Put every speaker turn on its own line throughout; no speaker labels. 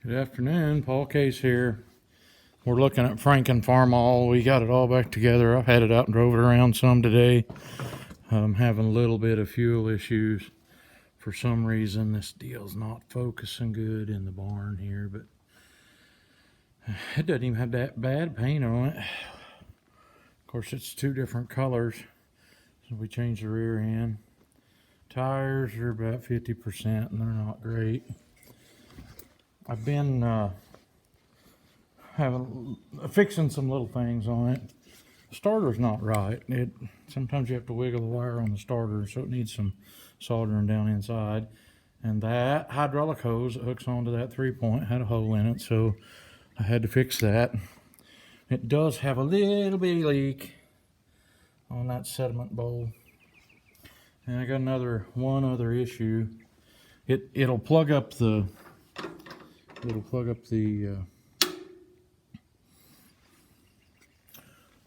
Good afternoon, Paul Case here. We're looking at Franken Farmall. We got it all back together. I had it out and drove it around some today. I'm having a little bit of fuel issues. For some reason, this deal's not focusing good in the barn here, but it doesn't even have that bad paint on it. Of course, it's two different colors, so we changed the rear end. Tires are about 50% and they're not great. I've been fixing some little things on it. The starter's not right. Sometimes you have to wiggle the wire on the starter, so it needs some soldering down inside. And that hydraulic hose that hooks onto that 3-point had a hole in it, so I had to fix that. It does have a little bitty leak on that sediment bowl. And I got one other issue. It'll plug up the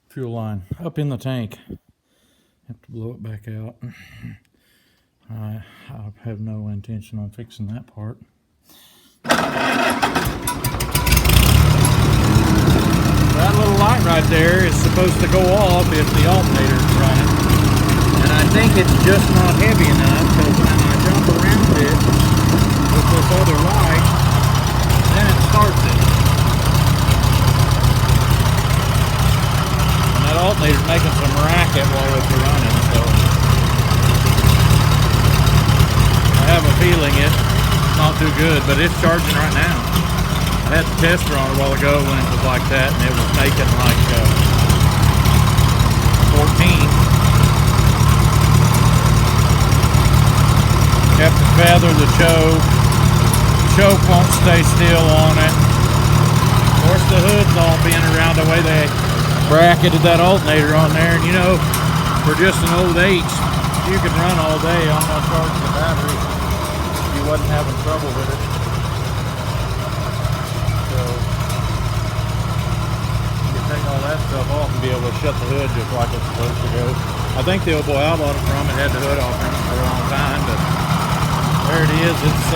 fuel line up in the tank. Have to blow it back out. I have no intention on fixing that part. That little light right there is supposed to go off if the alternator's running. And I think it's just not heavy enough, because when I jump around it with this other light, then it starts it. And that alternator's making some racket while it's running, so I have a feeling it's not too good, but it's charging right now. I had the tester on a while ago when it was like that, and it was making like 14. Have to feather the choke. Choke won't stay still on it. Of course, the hood's all bent around the way they bracketed that alternator on there. And you know, for just an old H, you could run all day on not charging the battery. You wasn't having trouble with it. So you can take all that stuff off and be able to shut the hood just like it's supposed to go. I think the old boy I bought it from, it had the hood off from it for a long time, but there it is. It's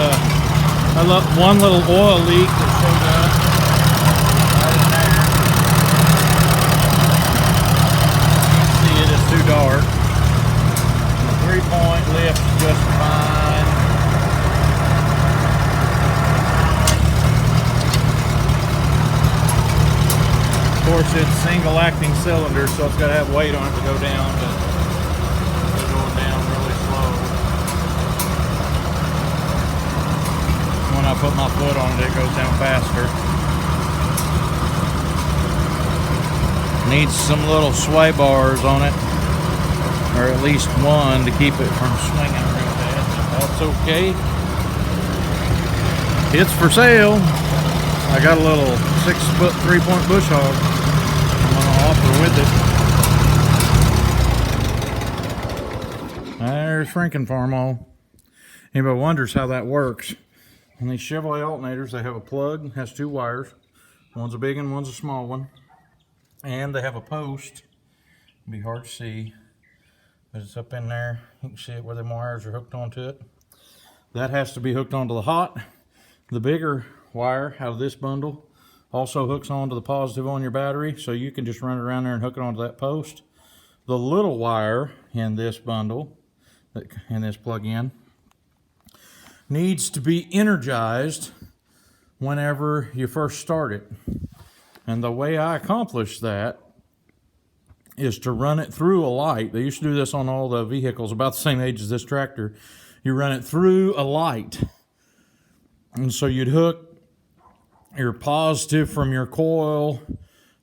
one little oil leak that showed up right in there. You can see it, it's too dark. And the 3-point lifts just fine. Of course, it's single acting cylinder, so it's got to have weight on it to go down, but it's going down really slow. When I put my foot on it, it goes down faster. Needs some little sway bars on it, or at least one to keep it from swinging real bad. That's okay. It's for sale. I got a little 6-foot 3-point bush hog I'm gonna offer with it. There's Franken Farmall. Anybody wonders how that works? On these Chevrolet alternators, they have a plug, has 2 wires. One's a big one, one's a small one. And they have a post. It'll be hard to see, but it's up in there. You can see it where the wires are hooked onto it. That has to be hooked onto the hot. The bigger wire out of this bundle also hooks onto the positive on your battery, so you can just run it around there and hook it onto that post. The little wire in this bundle, in this plug-in, needs to be energized whenever you first start it. And the way I accomplish that is to run it through a light. They used to do this on all the vehicles about the same age as this tractor. You run it through a light. And so you'd hook your positive from your coil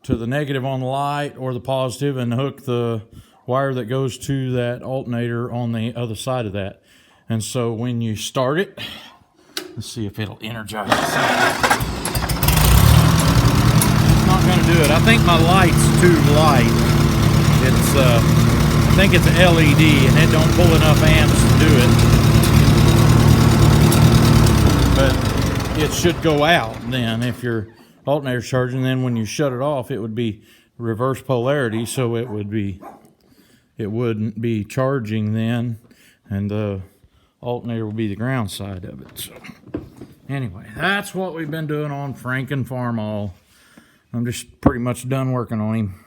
to the negative on the light, or the positive, and hook the wire that goes to that alternator on the other side of that. And so when you start it, let's see if it'll energize itself. It's not going to do it. I think my light's too light. It's, I think it's an LED, and it don't pull enough amps to do it. But it should go out then if your alternator's charging. Then when you shut it off, it would be reverse polarity, so it wouldn't be charging then, and the alternator will be the ground side of it. So Anyway, that's what we've been doing on Franken Farmall. I'm just pretty much done working on him.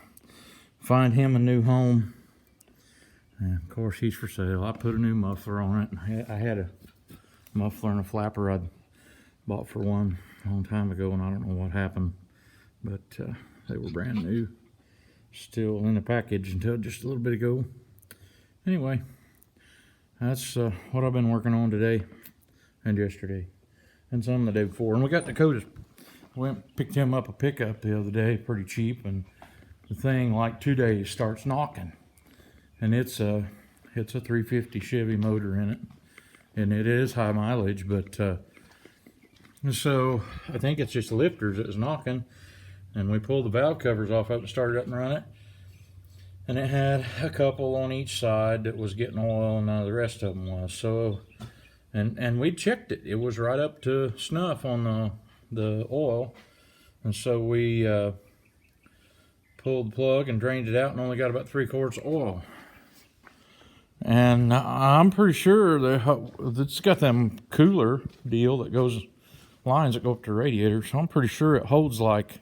Find him a new home. And of course, he's for sale. I put a new muffler on it. I had a muffler and a flapper I'd bought for one a long time ago, and I don't know what happened. But they were brand new. Still in the package until just a little bit ago. Anyway, that's what I've been working on today and yesterday and some the day before. And we got Dakota's. Went and picked him up a pickup the other day, pretty cheap, and the thing like 2 days starts knocking. And it's a 350 Chevy motor in it, and it is high mileage, but so I think it's just lifters that was knocking. And we pulled the valve covers off of it and started up and run it. And it had a couple on each side that was getting oil, and none of the rest of them was. So, and we checked it. It was right up to snuff on the oil. And so we pulled the plug and drained it out and only got about 3 quarts of oil. And I'm pretty sure that it's got them cooler deal that goes, lines that go up to the radiator. So I'm pretty sure it holds like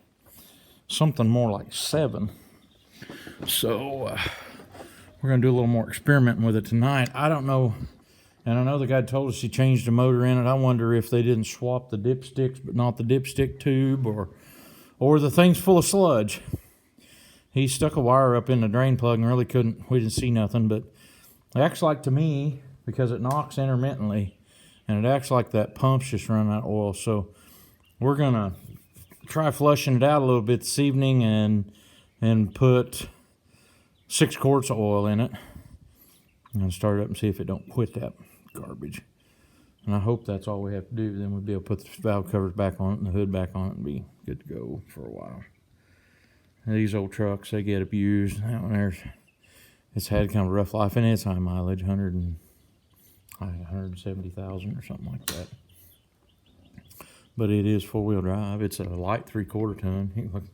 something more like 7. So we're gonna do a little more experimenting with it tonight. I don't know, and I know the guy told us he changed the motor in it. I wonder if they didn't swap the dipsticks but not the dipstick tube, or the thing's full of sludge. He stuck a wire up in the drain plug and really we didn't see nothing, but it acts like to me, because it knocks intermittently, and it acts like that pump's just running out of oil. So we're gonna try flushing it out a little bit this evening and put 6 quarts of oil in it and start it up and see if it don't quit that garbage. And I hope that's all we have to do. Then we'll be able to put the valve covers back on it and the hood back on it and be good to go for a while. And these old trucks, they get abused. That one it's had kind of a rough life, and it's high mileage, 170,000 or something like that. But it is 4-wheel drive. It's a light 3/4 ton.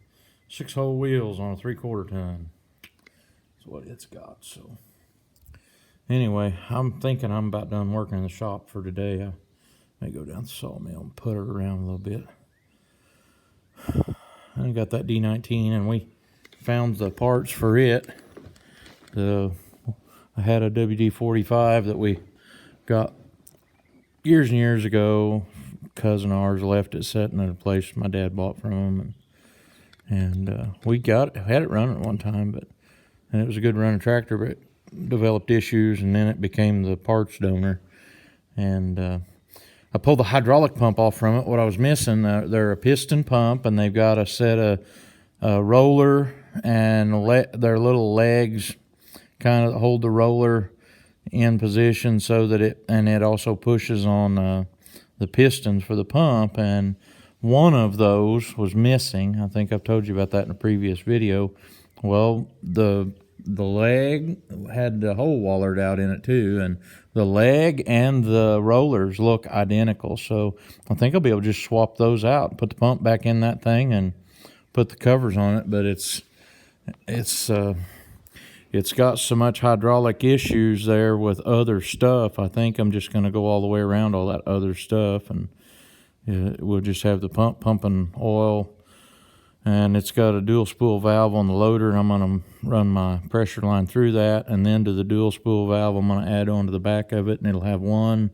6 whole wheels on a 3/4 ton. That's what it's got. So anyway, I'm thinking I'm about done working in the shop for today. I may go down to the sawmill and put it around a little bit. I got that D19, and we found the parts for it. I had a WD-45 that we got years and years ago. Cousin of ours left it sitting at a place my dad bought from him, and we had it running at one time, and it was a good running tractor, but it developed issues, and then it became the parts donor. And I pulled the hydraulic pump off from it. What I was missing, they're a piston pump, and they've got a set of roller and their little legs kind of hold the roller in position so that it also pushes on the pistons for the pump, and one of those was missing. I think I've told you about that in a previous video. Well, the leg had the hole wallered out in it too, and the leg and the rollers look identical. So I think I'll be able to just swap those out and put the pump back in that thing and put the covers on it. But it's got so much hydraulic issues there with other stuff. I think I'm just going to go all the way around all that other stuff, and we'll just have the pump pumping oil. And it's got a dual spool valve on the loader, and I'm going to run my pressure line through that, and then to the dual spool valve I'm going to add on to the back of it, and it'll have one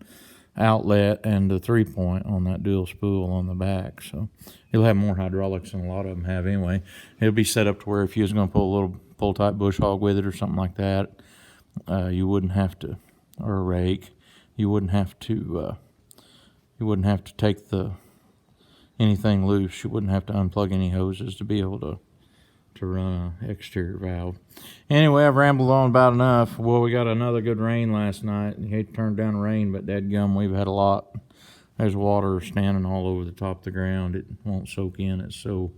outlet and the 3-point on that dual spool on the back. So it'll have more hydraulics than a lot of them have anyway. It'll be set up to where if you was going to pull a little pull-type bush hog with it or something like that, you wouldn't have to, or a rake, you wouldn't have to take anything loose. You wouldn't have to unplug any hoses to be able to run an exterior valve. Anyway, I've rambled on about enough. Well, we got another good rain last night. You hate to turn down rain, but dadgum, we've had a lot. There's water standing all over the top of the ground. It won't soak in. It's so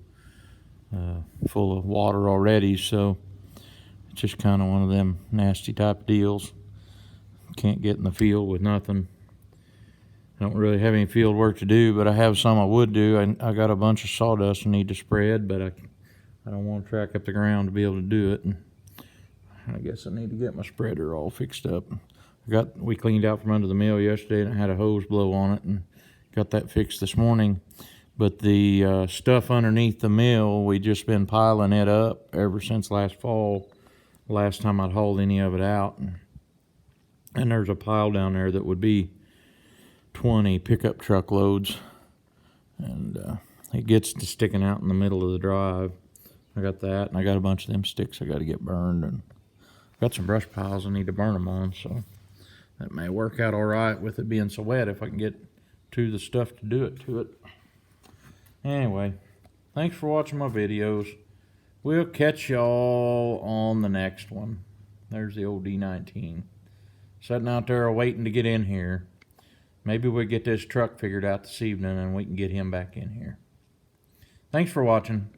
full of water already, so it's just kind of one of them nasty type deals. Can't get in the field with nothing. I don't really have any field work to do, but I have some I would do. I got a bunch of sawdust I need to spread, but I don't want to track up the ground to be able to do it. And I guess I need to get my spreader all fixed up. We cleaned out from under the mill yesterday, and I had a hose blow on it and Got that fixed this morning. But the stuff underneath the mill, we just been piling it up ever since last fall. Last time I'd hauled any of it out. And there's a pile down there that would be 20 pickup truck loads. And it gets to sticking out in the middle of the drive. I got that, and I got a bunch of them sticks I got to get burned. And got some brush piles I need to burn them on, so that may work out all right with it being so wet if I can get to the stuff to do it. Anyway, thanks for watching my videos. We'll catch y'all on the next one. There's the old D19. Sitting out there waiting to get in here. Maybe we'll get this truck figured out this evening and we can get him back in here. Thanks for watching.